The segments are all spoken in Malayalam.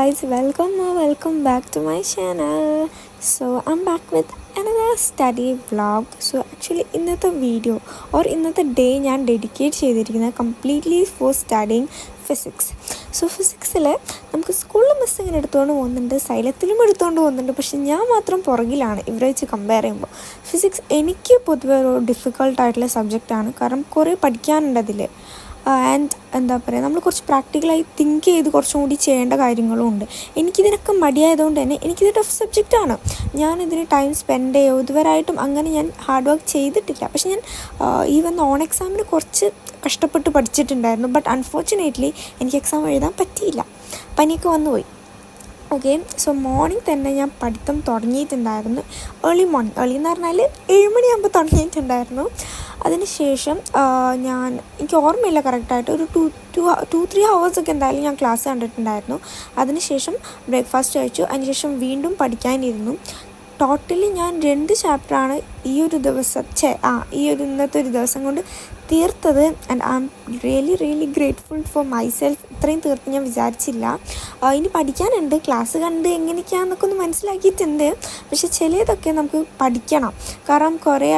guys, welcome back to my channel. So I'm back with another study vlog. So actually ഇന്നത്തെ വീഡിയോ or ഇന്നത്തെ ഡേ ഞാൻ ഡെഡിക്കേറ്റ് ചെയ്തിരിക്കുന്നത് completely for studying physics. So ഫിസിക്സിൽ നമുക്ക് സ്കൂളിൽ മിസ് ഇങ്ങനെ എടുത്തുകൊണ്ട് പോകുന്നുണ്ട്, സൈലത്തിലും എടുത്തുകൊണ്ട് പോകുന്നുണ്ട്, പക്ഷെ ഞാൻ മാത്രം പുറകിലാണ് ഇവരെ വെച്ച് കമ്പയർ ചെയ്യുമ്പോൾ. ഫിസിക്സ് എനിക്ക് പൊതുവെ ഒരു ഡിഫിക്കൾട്ടായിട്ടുള്ള സബ്ജക്റ്റാണ്, കാരണം കുറേ പഠിക്കാനുണ്ട് അതിൽ. ആൻഡ് എന്താ പറയുക, നമ്മൾ കുറച്ച് പ്രാക്ടിക്കലായി തിങ്ക് ചെയ്ത് കുറച്ചും കൂടി ചെയ്യേണ്ട കാര്യങ്ങളും ഉണ്ട്. എനിക്കിതിനൊക്കെ മടിയായതുകൊണ്ട് തന്നെ എനിക്കിത് ടഫ് സബ്ജക്റ്റാണ്. ഞാനിതിന് ടൈം സ്പെൻഡ് ചെയ്യുമോ ഇതുവരെയായിട്ടും അങ്ങനെ ഞാൻ ഹാർഡ് വർക്ക് ചെയ്തിട്ടില്ല. പക്ഷെ ഞാൻ ഈവൻ ഓൺ എക്സാമിന് കുറച്ച് കഷ്ടപ്പെട്ട് പഠിച്ചിട്ടുണ്ടായിരുന്നു. ബട്ട് അൺഫോർച്ചുനേറ്റ്ലി എനിക്ക് എക്സാം എഴുതാൻ പറ്റിയില്ല, പനിയൊക്കെ വന്നുപോയി. ഓക്കെ, സോ മോർണിംഗ് തന്നെ ഞാൻ പഠിത്തം തുടങ്ങിയിട്ടുണ്ടായിരുന്നു. ഏർലി എന്ന് പറഞ്ഞാൽ 7 മണിയാകുമ്പോൾ തുടങ്ങിയിട്ടുണ്ടായിരുന്നു. അതിനുശേഷം എനിക്ക് ഓർമ്മയില്ല കറക്റ്റായിട്ട്, ഒരു 2-3 ഹവേഴ്സൊക്കെ എന്തായാലും ഞാൻ ക്ലാസ് കണ്ടിട്ടുണ്ടായിരുന്നു. അതിനുശേഷം ബ്രേക്ക്ഫാസ്റ്റ് കഴിച്ചു. അതിനുശേഷം വീണ്ടും പഠിക്കാനിരുന്നു. ടോട്ടലി ഞാൻ 2 ചാപ്റ്ററാണ് ഈ ഒരു ഇന്നത്തെ ഒരു ദിവസം കൊണ്ട് തീർത്തത്. And I am really grateful four myself. ഇത്രയും തീർത്ത് ഞാൻ വിചാരിച്ചില്ല. ഇനി പഠിക്കാനുണ്ട്, ക്ലാസ് കണ്ട് എങ്ങനെയൊക്കെയാണെന്നൊക്കെ ഒന്ന് മനസ്സിലാക്കിയിട്ടുണ്ട്. പക്ഷെ ചിലതൊക്കെ നമുക്ക് പഠിക്കണം, കാരണം കുറേ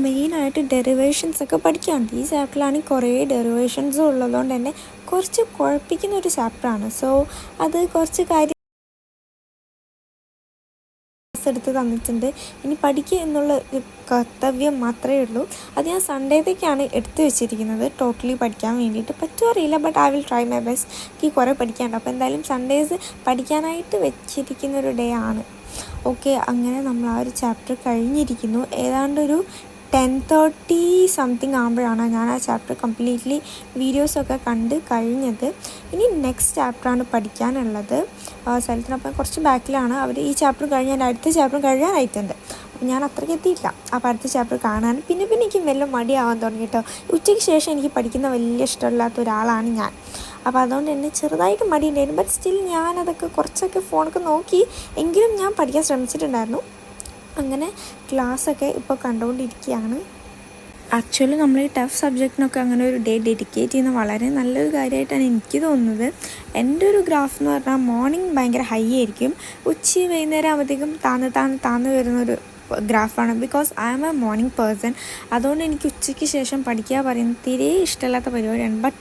മെയിനായിട്ട് ഡെറിവേഷൻസൊക്കെ പഠിക്കാനുണ്ട്. ഈ ചാപ്റ്ററിലാണെങ്കിൽ കുറേ ഡെറിവേഷൻസും ഉള്ളതുകൊണ്ട് തന്നെ കുറച്ച് കുഴപ്പിക്കുന്ന ഒരു ചാപ്റ്ററാണ്. സോ അത് കുറച്ച് കാര്യം എടുത്ത് തന്നിട്ടുണ്ട്. ഇനി പഠിക്കുക എന്നുള്ള ഒരു കർത്തവ്യം മാത്രമേ ഉള്ളൂ. അത് ഞാൻ സൺഡേത്തേക്കാണ് എടുത്തു വെച്ചിരിക്കുന്നത്, ടോട്ടലി പഠിക്കാൻ വേണ്ടിയിട്ട്. പറ്റുമോ അറിയില്ല, but I will try my best. എനിക്ക് കുറേ പഠിക്കാനുണ്ട്. അപ്പോൾ എന്തായാലും സൺഡേസ് പഠിക്കാനായിട്ട് വെച്ചിരിക്കുന്നൊരു ഡേ ആണ്. ഓക്കെ, അങ്ങനെ നമ്മൾ ആ ഒരു ചാപ്റ്റർ കഴിഞ്ഞിരിക്കുന്നു. ഏതാണ്ടൊരു 10:30 സംതിങ് ആകുമ്പോഴാണ് ഞാൻ ആ ചാപ്റ്റർ കംപ്ലീറ്റ്ലി വീഡിയോസൊക്കെ കണ്ട് കഴിഞ്ഞത്. ഇനി നെക്സ്റ്റ് ചാപ്റ്ററാണ് പഠിക്കാനുള്ളത്. സ്ഥലത്തിനപ്പം കുറച്ച് ബാക്കിലാണ് അവർ. ഈ ചാപ്റ്റർ കഴിഞ്ഞാൽ അടുത്ത ചാപ്റ്റർ കഴിയാനായിട്ടുണ്ട്. അപ്പോൾ ഞാൻ അത്രയ്ക്ക് എത്തിയില്ല അപ്പോൾ അടുത്ത ചാപ്റ്റർ കാണാൻ. പിന്നെ എനിക്ക് വലിയ മടിയാവാൻ തുടങ്ങി കേട്ടോ. ഉച്ചയ്ക്ക് ശേഷം എനിക്ക് പഠിക്കുന്ന വലിയ ഇഷ്ടമില്ലാത്ത ഒരാളാണ് ഞാൻ. അപ്പോൾ അതുകൊണ്ട് തന്നെ ചെറുതായിട്ട് മടിയുണ്ടായിരുന്നു. ബട്ട് സ്റ്റിൽ ഞാനതൊക്കെ കുറച്ചൊക്കെ ഫോണൊക്കെ നോക്കി എങ്കിലും ഞാൻ പഠിക്കാൻ ശ്രമിച്ചിട്ടുണ്ടായിരുന്നു. അങ്ങനെ ക്ലാസ്സൊക്കെ ഇപ്പോൾ കണ്ടുകൊണ്ടിരിക്കുകയാണ്. ആക്ച്വലി നമ്മൾ ഈ ടഫ് സബ്ജക്റ്റിനൊക്കെ അങ്ങനെ ഒരു ഡേ ഡെഡിക്കേറ്റ് ചെയ്യുന്ന വളരെ നല്ലൊരു കാര്യമായിട്ടാണ് എനിക്ക് തോന്നുന്നത്. എൻ്റെ ഒരു ഗ്രാഫ് എന്ന് പറഞ്ഞാൽ മോർണിംഗ് ഭയങ്കര ഹൈ ആയിരിക്കും, വൈകുന്നേരം ആകുമ്പോഴത്തേക്കും താന്ന് വരുന്നൊരു ഗ്രാഫാണ്. Because I am a morning person. അതുകൊണ്ട് എനിക്ക് ഉച്ചയ്ക്ക് ശേഷം പഠിക്കുക പറയുന്നത് തീരെ ഇഷ്ടമില്ലാത്ത പരിപാടിയാണ്. But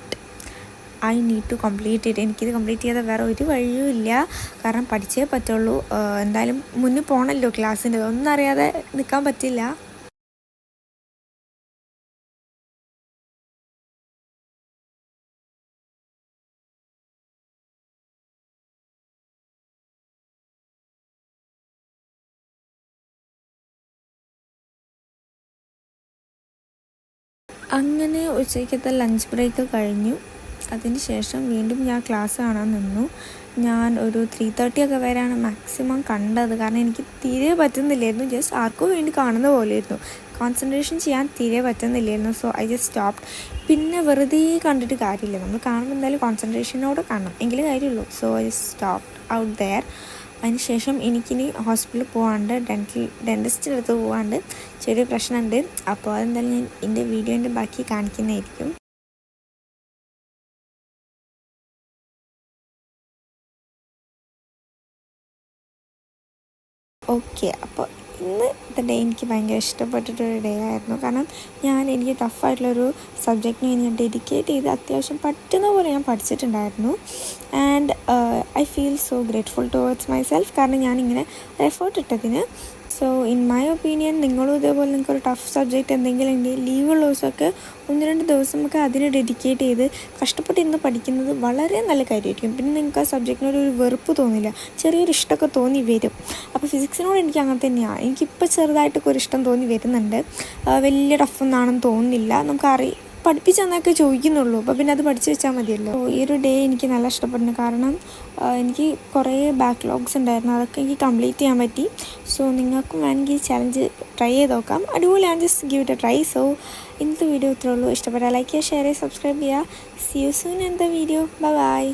I need to complete it. എനിക്കിത് കംപ്ലീറ്റ് ചെയ്യാതെ വേറെ ഒരു വഴിയും ഇല്ല, കാരണം പഠിച്ചേ പറ്റുള്ളൂ. എന്തായാലും മുന്നിൽ പോകണമല്ലോ ക്ലാസ്സിൻ്റെ, ഒന്നും അറിയാതെ നിൽക്കാൻ പറ്റില്ല. അങ്ങനെ ഉച്ചയ്ക്കത്തെ ലഞ്ച് ബ്രേക്ക് കഴിഞ്ഞു. അതിന് ശേഷം വീണ്ടും ഞാൻ ക്ലാസ് കാണാൻ നിന്നു. ഞാൻ ഒരു 3:30 ഒക്കെ വരെയാണ് മാക്സിമം കണ്ടത്, കാരണം എനിക്ക് തീരെ പറ്റുന്നില്ലായിരുന്നു. ജസ്റ്റ് ആർക്കോ വേണ്ടി കാണുന്ന പോലെയായിരുന്നു, കോൺസെൻട്രേഷൻ ചെയ്യാൻ തീരെ പറ്റുന്നില്ലായിരുന്നു. So I just stopped. പിന്നെ വെറുതെ കണ്ടിട്ട് കാര്യമില്ല, നമ്മൾ കാണുമ്പോൾ എന്തായാലും കോൺസെൻട്രേഷനോടെ കാണണം, എങ്കിലേ കാര്യമുള്ളൂ. So I just stopped out there. അതിന് ശേഷം എനിക്കിനി ഹോസ്പിറ്റലിൽ പോകാണ്ട്, ഡെൻറ്റിസ്റ്റിൻ്റെ അടുത്ത് പോകാണ്ട്, ചെറിയ പ്രശ്നമുണ്ട്. അപ്പോൾ അതെന്തായാലും ഞാൻ എൻ്റെ വീഡിയോൻ്റെ ബാക്കി കാണിക്കുന്നതായിരിക്കും. ഓക്കെ, അപ്പോൾ ഇന്നത്തെ ഡേ എനിക്ക് ഭയങ്കര ഇഷ്ടപ്പെട്ടിട്ടൊരു ഡേ ആയിരുന്നു. കാരണം എനിക്ക് ടഫായിട്ടുള്ളൊരു സബ്ജക്റ്റിന് ഞാൻ ഡെഡിക്കേറ്റ് ചെയ്ത് അത്യാവശ്യം പറ്റുന്ന പോലെ ഞാൻ പഠിച്ചിട്ടുണ്ടായിരുന്നു. And I feel so grateful towards myself, കാരണം ഞാനിങ്ങനെ എഫേർട്ട് ഇട്ടതിന്. സോ ഇൻ മൈ ഒപ്പീനിയൻ നിങ്ങളും ഇതേപോലെ നിങ്ങൾക്കൊരു ടഫ് സബ്ജക്റ്റ് എന്തെങ്കിലും ഉണ്ടെങ്കിൽ ലീവുള്ള ദിവസമൊക്കെ 1-2 ദിവസമൊക്കെ അതിന് ഡെഡിക്കേറ്റ് ചെയ്ത് കഷ്ടപ്പെട്ടിരുന്ന് പഠിക്കുന്നത് വളരെ നല്ല കാര്യമായിരിക്കും. പിന്നെ നിങ്ങൾക്ക് ആ സബ്ജക്റ്റിനോട് ഒരു വെറുപ്പ് തോന്നില്ല, ചെറിയൊരു ഇഷ്ടമൊക്കെ തോന്നി വരും. അപ്പോൾ ഫിസിക്സിനോട് എനിക്ക് അങ്ങനെ തന്നെയാണ്. എനിക്കിപ്പോൾ ചെറുതായിട്ടൊക്കെ ഒരു ഇഷ്ടം തോന്നി വരുന്നുണ്ട്. വലിയ ടഫൊന്നാണെന്ന് തോന്നുന്നില്ല. പഠിപ്പിച്ചെന്നൊക്കെ ചോദിക്കുന്നുള്ളൂ, അപ്പോൾ പിന്നെ അത് പഠിച്ചു വെച്ചാൽ മതിയല്ലോ. ഈ ഒരു ഡേ എനിക്ക് നല്ല ഇഷ്ടപ്പെടുന്നു, കാരണം എനിക്ക് കുറേ ബാക്ക്ലോഗ്സ് ഉണ്ടായിരുന്നു, അതൊക്കെ എനിക്ക് കംപ്ലീറ്റ് ചെയ്യാൻ പറ്റി. സോ നിങ്ങൾക്കും വേണമെങ്കിൽ ചലഞ്ച് ട്രൈ ചെയ്ത് നോക്കാം, അടിപൊളിയാണ്. Just give it a try. So ഇന്നത്തെ വീഡിയോ ഇത്രേ ഉള്ളൂ. ഇഷ്ടപ്പെട്ടാൽ ലൈക്ക് ചെയ്യുക, ഷെയർ ചെയ്യുക, സബ്സ്ക്രൈബ് ചെയ്യുക. See you soon in the video. By.